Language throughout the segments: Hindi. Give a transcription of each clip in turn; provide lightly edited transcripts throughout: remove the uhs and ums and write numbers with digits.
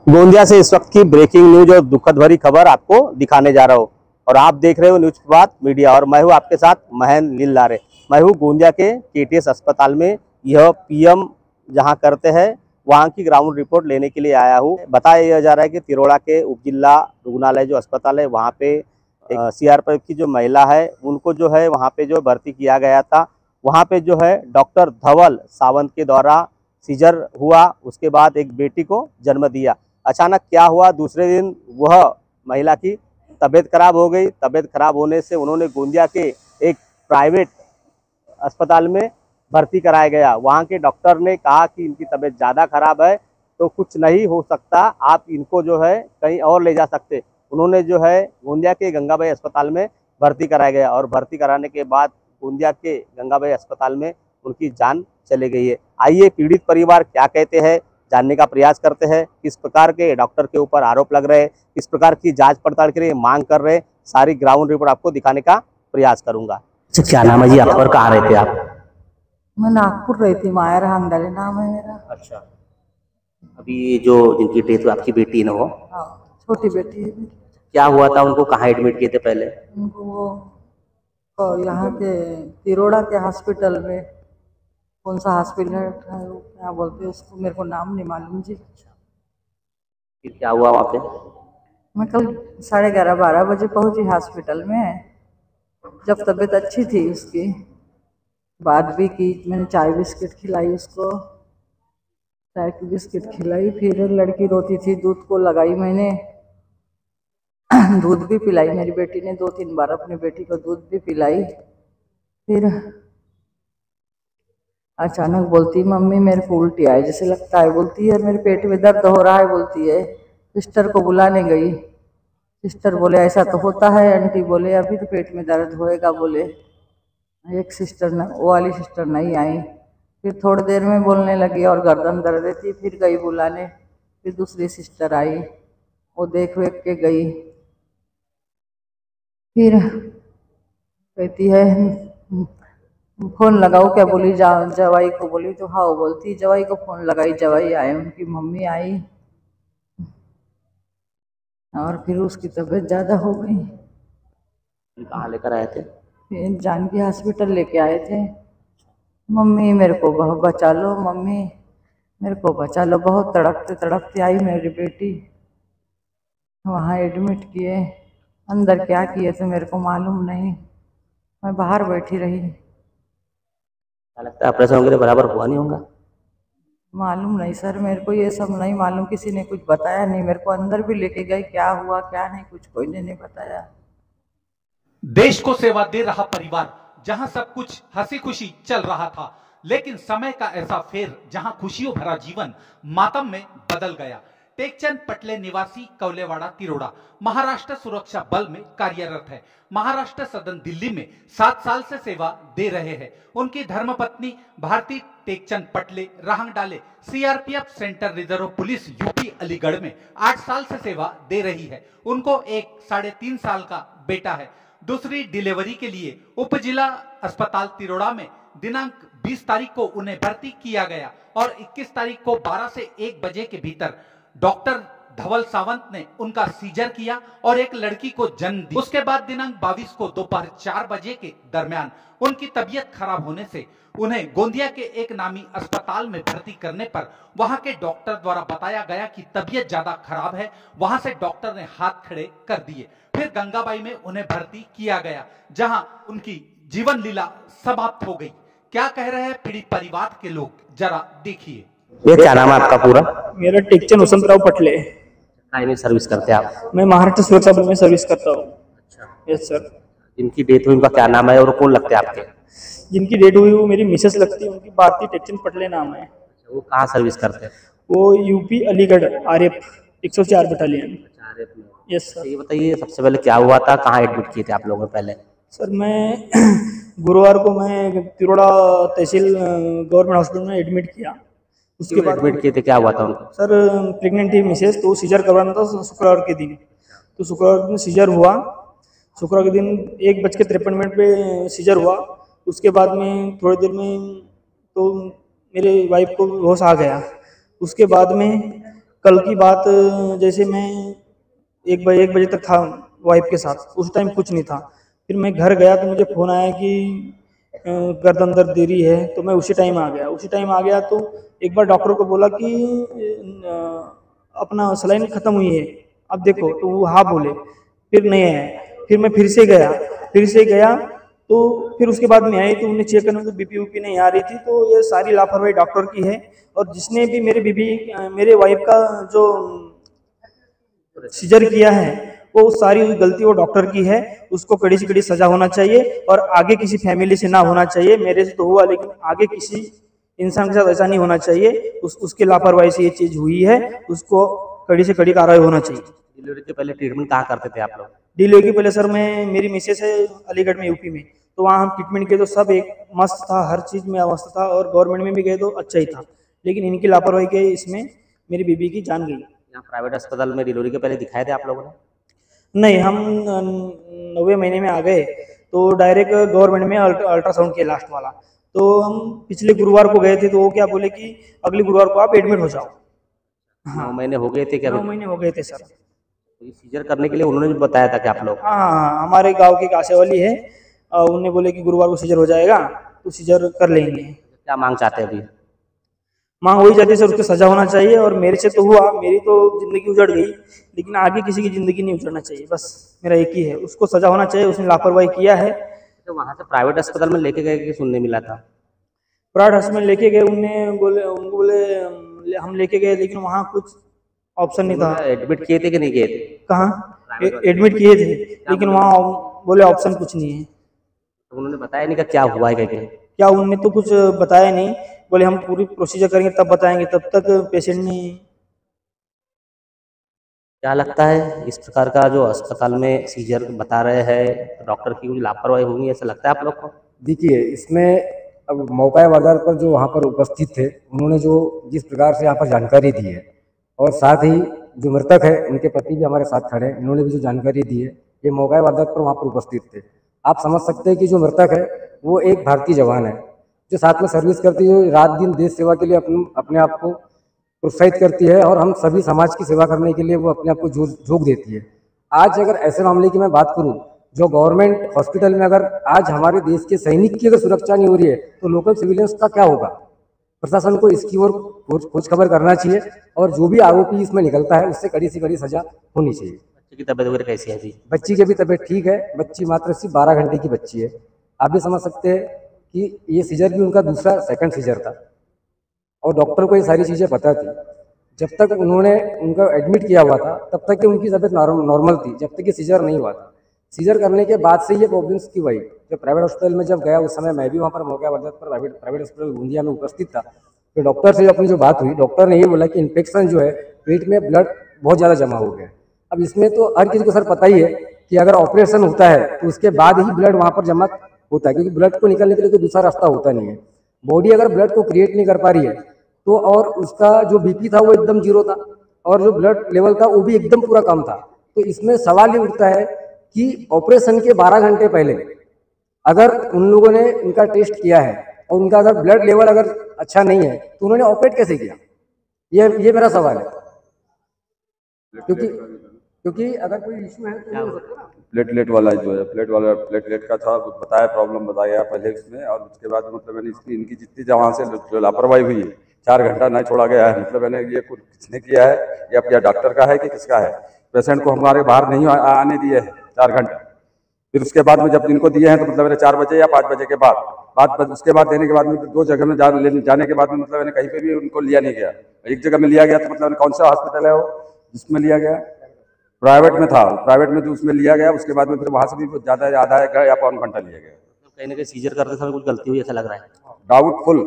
गोंदिया से इस वक्त की ब्रेकिंग न्यूज और दुखद भरी खबर आपको दिखाने जा रहा हूँ और आप देख रहे हो न्यूज प्रभात मीडिया और मैं हूँ आपके साथ महेंद्र लीलारे। मैं हूँ गोंदिया के केटीएस अस्पताल में। यह पीएम जहाँ करते हैं वहाँ की ग्राउंड रिपोर्ट लेने के लिए आया हूँ। बताया जा रहा है कि तिरोड़ा के उपजिला रुग्णालय जो अस्पताल है वहाँ पे सीआरपीएफ की जो महिला है उनको जो है वहाँ पे जो भर्ती किया गया था। वहाँ पे जो है डॉक्टर धवल सावंत के द्वारा सीजर हुआ, उसके बाद एक बेटी को जन्म दिया। अचानक क्या हुआ, दूसरे दिन वह महिला की तबीयत खराब हो गई। तबीयत खराब होने से उन्होंने गोंदिया के एक प्राइवेट अस्पताल में भर्ती कराया गया। वहाँ के डॉक्टर ने कहा कि इनकी तबीयत ज़्यादा खराब है तो कुछ नहीं हो सकता, आप इनको जो है कहीं और ले जा सकते। उन्होंने जो है गोंदिया के गंगाबाई अस्पताल में भर्ती कराया गया और भर्ती कराने के बाद गोंदिया के गंगाबाई अस्पताल में उनकी जान चली गई है। आइए पीड़ित परिवार क्या कहते हैं जानने का प्रयास करते हैं। किस प्रकार के डॉक्टर के ऊपर आरोप लग रहे हैं, किस प्रकार की जांच पड़ताल के लिए मांग कर रहे हैं, सारी ग्राउंड रिपोर्ट आपको दिखाने का प्रयास करूंगा। अच्छा, क्या नाम है जी आपका और कहाँ रहते हैं आप? मैं नागपुर रहती, माया रांगडाले नाम है मेरा। अच्छा, अभी जो जिनकी डेथ हुई आपकी बेटी है ना, वो हाँ, छोटी बेटी है मेरी। क्या हुआ था, उनको कहाँ एडमिट किए थे पहले? उनको वो यहाँ के तिरोड़ा के हॉस्पिटल में, कौन सा हॉस्पिटल है वो क्या बोलते हैं उसको, मेरे को नाम नहीं मालूम जी। फिर क्या हुआ वहाँ पे? मैं कल 11:30-12 बजे पहुंची हॉस्पिटल में। जब तबीयत अच्छी थी उसकी, बात भी की, मैंने चाय बिस्किट खिलाई उसको, चाय की बिस्किट खिलाई। फिर लड़की रोती थी, दूध को लगाई मैंने, दूध भी पिलाई मेरी बेटी ने, 2-3 बार अपनी बेटी को दूध भी पिलाई। फिर अचानक बोलती, मम्मी मेरे को उल्टी आई जैसे लगता है, बोलती है मेरे पेट में दर्द हो रहा है, बोलती है। सिस्टर को बुलाने गई, सिस्टर बोले ऐसा तो होता है, आंटी बोले अभी तो पेट में दर्द होएगा, बोले। एक सिस्टर न, वो वाली सिस्टर नहीं आई। फिर थोड़ी देर में बोलने लगी और गर्दन दर्द थी, फिर गई बुलाने। फिर दूसरी सिस्टर आई, वो देख वेख के गई। फिर कहती है फोन लगाओ क्या, बोली जवाई को बोली तो हाँ बोलती, जवाई को फोन लगाई, जवाई आए, उनकी मम्मी आई और फिर उसकी तबीयत ज़्यादा हो गई। कहाँ लेकर आए थे? फिर जानकी हॉस्पिटल लेके आए थे। मम्मी मेरे को बचा लो, मम्मी मेरे को बचा लो, बहुत तड़पते तड़पते आई मेरी बेटी। वहाँ एडमिट किए, अंदर क्या किए तो मेरे को मालूम नहीं, मैं बाहर बैठी रही। क्या लगता है ऑपरेशन वगैरह बराबर हुआ नहीं होगा? मालूम नहीं सर, मेरे को ये सब नहीं मालूम, किसी ने कुछ बताया नहीं मेरे को। अंदर भी लेके गए, क्या हुआ क्या नहीं कुछ कोई ने नहीं बताया। देश को सेवा दे रहा परिवार, जहां सब कुछ हंसी खुशी चल रहा था, लेकिन समय का ऐसा फेर जहां खुशियों भरा जीवन मातम में बदल गया। टेकचंद पटले निवासी कौलेवाड़ा तिरोड़ा महाराष्ट्र सुरक्षा बल में कार्यरत है। महाराष्ट्र सदन दिल्ली में 7 साल से सेवा दे रहे हैं। उनकी धर्मपत्नी Bharati Tekchand Patle Rahangdale CRPF centre reserve police UP Aligarh में 8 साल से सेवा दे रही है। उनको एक 3.5 साल का बेटा है। दूसरी डिलीवरी के लिए उपजिला अस्पताल तिरोड़ा में दिनांक 20 तारीख को उन्हें भर्ती किया गया और 21 तारीख को 12 से 1 बजे के भीतर डॉक्टर धवल सावंत ने उनका सीजर किया और एक लड़की को जन्म दी। उसके बाद दिनांक 22 को दोपहर 4 बजे के दरमियान उनकी तबीयत खराब होने से उन्हें गोंदिया के एक नामी अस्पताल में भर्ती करने पर वहां के डॉक्टर द्वारा बताया गया कि तबीयत ज्यादा खराब है। वहां से डॉक्टर ने हाथ खड़े कर दिए। फिर गंगाबाई में उन्हें भर्ती किया गया, जहां उनकी जीवन लीला समाप्त हो गई। क्या कह रहे हैं पीड़ित परिवार के लोग, जरा देखिए। ये क्या नाम है आपका पूरा? मेरा टेकचंद वसंतराव पटले। काय में सर्विस करते हैं आप? मैं महाराष्ट्र सुरक्षा बल में सर्विस करता हूँ। अच्छा, यस सर। जिनकी डेथ हुई उनका क्या नाम है और कौन लगते हैं आपके? जिनकी डेथ हुई वो मेरी मिसेस लगती है, उनकी भारती टेकचंद पटले नाम है। वो कहाँ सर्विस करते हैं? वो UP Aligarh RF 104 battalion. Yes sir. ये बताइए, सबसे पहले क्या हुआ था, कहाँ एडमिट किए थे आप लोगों ने पहले? सर मैं गुरुवार को मैं तिरोड़ा तहसील गवर्नमेंट हॉस्पिटल में एडमिट किया। उसके बाद एडमिट किए थे, क्या हुआ था उनको? सर प्रेग्नेंट थी मिसेस, तो सीजर करवाना था शुक्रवार के दिन। तो शुक्रवार के दिन सीजर हुआ। शुक्रवार के दिन 1:53 पे सीजर हुआ। उसके बाद में थोड़ी देर में तो मेरे वाइफ को होश आ गया। उसके बाद में कल की बात, जैसे मैं 1 बजे तक था वाइफ के साथ, उस टाइम कुछ नहीं था। फिर मैं घर गया तो मुझे फ़ोन आया कि गर्दन दर्द दे रही है, तो मैं उसी टाइम आ गया। तो एक बार डॉक्टर को बोला कि अपना सलाइन ख़त्म हुई है, अब देखो, तो वो हाँ बोले, फिर नहीं आया। फिर मैं फिर से गया तो फिर उसके बाद में आई तो उन्हें चेक करने, तो बीपी वीपी नहीं आ रही थी। तो ये सारी लापरवाही डॉक्टर की है। और जिसने भी मेरे वाइफ का जो सीजर किया है, वो सारी गलती वो डॉक्टर की है। उसको कड़ी से कड़ी सजा होना चाहिए और आगे किसी फैमिली से ना होना चाहिए। मेरे से तो हुआ, लेकिन आगे किसी इंसान के साथ ऐसा नहीं होना चाहिए। उसके लापरवाही से ये चीज हुई है, उसको कड़ी से कड़ी कार्रवाई होना चाहिए। डिलीवरी के पहले ट्रीटमेंट कहाँ करते थे आप लोग? डिलीवरी के पहले सर, मेरी मिसेस है अलीगढ़ में, यूपी में, तो वहाँ हम ट्रीटमेंट किए तो सब एक मस्त था, हर चीज़ में मस्त था। और गवर्नमेंट में भी गए तो अच्छा ही था, लेकिन इनकी लापरवाही के इसमें मेरी बीबी की जान गई। यहाँ प्राइवेट अस्पताल में डिलीवरी के पहले दिखाए थे आप लोगों ने? नहीं, हम 9वें महीने में आ गए तो डायरेक्ट गवर्नमेंट में अल्ट्रासाउंड किया लास्ट वाला। तो हम पिछले गुरुवार को गए थे, तो वो क्या बोले कि अगले गुरुवार को आप एडमिट हो जाओ। 9 महीने हो गए थे क्या? 9 महीने हो गए थे सर। तो सीजर करने के लिए उन्होंने भी बताया था कि आप लोग? हाँ, हमारे गांव की एक आशा वाली है, उन्हें बोले कि गुरुवार को सीजर हो जाएगा, तो सीजर कर लेंगे। क्या मांग चाहते हैं अभी? मांग वही जाती है सर, उसको सजा होना चाहिए। और मेरे से तो हुआ, मेरी तो जिंदगी उजड़ गई, लेकिन आगे किसी की जिंदगी नहीं उजड़ना चाहिए, बस मेरा एक ही है, उसको सजा होना चाहिए। उसने लापरवाही किया है। तो वहाँ से प्राइवेट अस्पताल में लेके गए कि सुनने मिला था? प्राइवेट हॉस्पिटल लेके गए, उनको बोले हम लेके गए, लेकिन वहाँ कुछ ऑप्शन नहीं था। एडमिट किए थे कि नहीं किए थे? कहाँ एडमिट किए थे, लेकिन वहाँ बोले ऑप्शन कुछ नहीं है। तो उन्होंने बताया नहीं कि क्या हुआ है क्या? क्या उन्होंने तो कुछ बताया नहीं, बोले हम पूरी प्रोसीजर करेंगे तब बताएंगे, तब तक पेशेंट ने। क्या लगता है इस प्रकार का जो अस्पताल में सीजर बता रहे हैं, डॉक्टर की कुछ लापरवाही होगी, ऐसा लगता है आप लोग को? देखिए, इसमें अब मौका आधार पर जो वहाँ पर उपस्थित थे, उन्होंने जो जिस प्रकार से यहाँ पर जानकारी दी है, और साथ ही जो मृतक है उनके पति भी हमारे साथ खड़े हैं, इन्होंने भी जो जानकारी दी है, ये मौका आधार पर वहाँ पर उपस्थित थे। आप समझ सकते हैं कि जो मृतक है वो एक भारतीय जवान है, जो साथ में सर्विस करती है, रात दिन देश सेवा के लिए अपने आप को प्रोत्साहित करती है, और हम सभी समाज की सेवा करने के लिए वो अपने आप को झोंक देती है। आज अगर ऐसे मामले की मैं बात करूं, जो गवर्नमेंट हॉस्पिटल में अगर आज हमारे देश के सैनिक की अगर सुरक्षा नहीं हो रही है, तो लोकल सिविलियंस का क्या होगा? प्रशासन को इसकी ओर खोज खबर करना चाहिए, और जो भी आरोपी इसमें निकलता है उससे कड़ी से कड़ी सजा होनी चाहिए। बच्चे की तबीयत वगैरह कैसी है अभी? बच्ची की भी तबीयत ठीक है। बच्ची मात्र सिर्फ 12 घंटे की बच्ची है। आप भी समझ सकते हैं कि ये सीजर भी उनका दूसरा सेकंड सीजर था, और डॉक्टर को ये सारी चीज़ें पता थी। जब तक उन्होंने उनका एडमिट किया हुआ था तब तक कि उनकी तबीयत नॉर्मल थी, जब तक कि सीजर नहीं हुआ था। सीजर करने के बाद से ये प्रॉब्लम्स क्यों आई? जब प्राइवेट हॉस्पिटल में जब गया, उस समय मैं भी वहाँ पर मौका पर प्राइवेट हॉस्पिटल गोंदिया में उपस्थित था। तो डॉक्टर से अपनी जो बात हुई, डॉक्टर ने ये बोला कि इन्फेक्शन जो है, पेट में ब्लड बहुत ज़्यादा जमा हो गया। अब इसमें तो हर किसी को सर पता ही है कि अगर ऑपरेशन होता है तो उसके बाद ही ब्लड वहाँ पर जमा होता है, क्योंकि ब्लड को निकलने के लिए कोई दूसरा रास्ता होता नहीं है। बॉडी अगर ब्लड को क्रिएट नहीं कर पा रही है तो, और उसका जो बीपी था वो एकदम जीरो था, और जो ब्लड लेवल था वो भी एकदम पूरा कम था। तो इसमें सवाल ये उठता है कि ऑपरेशन के 12 घंटे पहले अगर उन लोगों ने उनका टेस्ट किया है और उनका अगर ब्लड लेवल अगर अच्छा नहीं है, तो उन्होंने ऑपरेट कैसे किया? ये मेरा सवाल है। क्योंकि अगर कोई इशू है तो प्लेटलेट वाला जो है, प्लेटलेट का था, बताया, प्रॉब्लम बताया पहले उसमें, और उसके बाद मतलब मैंने इनकी जितनी जहाँ से जो लापरवाही हुई है, 4 घंटा नहीं छोड़ा गया है। मतलब मैंने ये किसने किया है, या डॉक्टर का है कि किसका है? पेशेंट को हमारे बाहर नहीं आने दिए हैं 4 घंटे। फिर उसके बाद में जब इनको दिए हैं तो मतलब मैंने 4 बजे या 5 बजे के बाद उसके बाद देने के बाद में 2 जगह में जाने के बाद में मतलब मैंने कहीं पे भी उनको लिया नहीं गया। एक जगह में लिया गया तो मतलब कौन सा हॉस्पिटल है वो जिसमें लिया गया? प्राइवेट में था, प्राइवेट में जो उसमें लिया गया, उसके बाद में फिर वहाँ से भी ज़्यादा आधा या पौन घंटा लिया गया। कहीं ना कहीं सीजर करते समय कुछ गलती हुई ऐसा लग रहा है? डाउटफुल,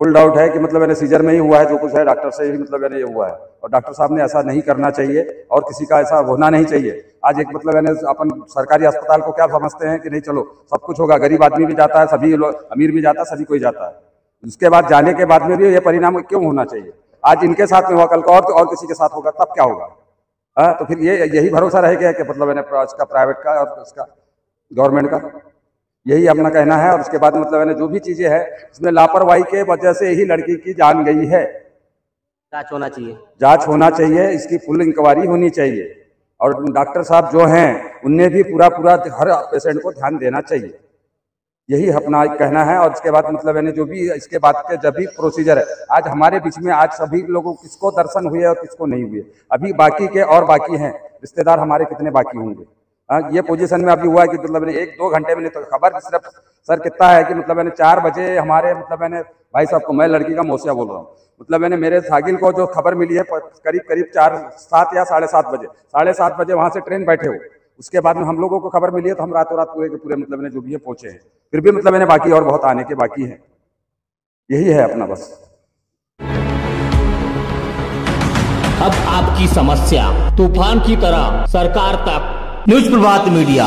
फुल डाउट है कि मतलब मैंने सीजर में ही हुआ है, जो कुछ है डॉक्टर से ही मतलब मैंने ये हुआ है, और डॉक्टर साहब ने ऐसा नहीं करना चाहिए और किसी का ऐसा होना नहीं चाहिए। आज एक मतलब मैंने अपन सरकारी अस्पताल को क्या समझते हैं कि नहीं चलो सब कुछ होगा, गरीब आदमी भी जाता है, सभी लोग, अमीर भी जाता है, सभी कोई जाता है। उसके बाद जाने के बाद में भी ये परिणाम क्यों होना चाहिए? आज इनके साथ में हुआ, कल को और किसी के साथ होगा, तब क्या होगा? तो फिर यही भरोसा रहेगा कि मतलब मैंने इसका प्राइवेट का और इसका गवर्नमेंट का, यही अपना कहना है। और उसके बाद मतलब मैंने जो भी चीज़ें हैं इसमें लापरवाही के वजह से ही लड़की की जान गई है। जांच होना चाहिए। जांच होना चाहिए, इसकी फुल इंक्वायरी होनी चाहिए और डॉक्टर साहब जो हैं उनने भी पूरा हर पेशेंट को ध्यान देना चाहिए। यही अपना कहना है। और इसके बाद मतलब यानी जो भी इसके बाद के जब भी प्रोसीजर है, आज हमारे बीच में आज सभी लोगों किसको दर्शन हुए और किसको नहीं हुए, अभी बाकी के और बाकी हैं रिश्तेदार हमारे कितने बाकी होंगे। ये पोजीशन में अभी हुआ है कि मतलब 1-2 घंटे में नहीं तो खबर सिर्फ सर कितना है कि मतलब मैंने 4 बजे हमारे मतलब मैंने भाई साहब को, मैं लड़की का मौसिया बोल रहा हूँ, मतलब मैंने मेरे सागिल को जो खबर मिली है करीब 7 या 7:30 बजे वहाँ से ट्रेन बैठे हो, उसके बाद में हम लोगों को खबर मिली है तो हम रातों रात पूरे के पूरे मतलब मैंने जो भी है पहुंचे हैं। फिर भी मतलब मैंने बाकी और बहुत आने के बाकी हैं। यही है अपना बस। अब आपकी समस्या तूफान की तरह सरकार तक। न्यूज़ प्रभात मीडिया।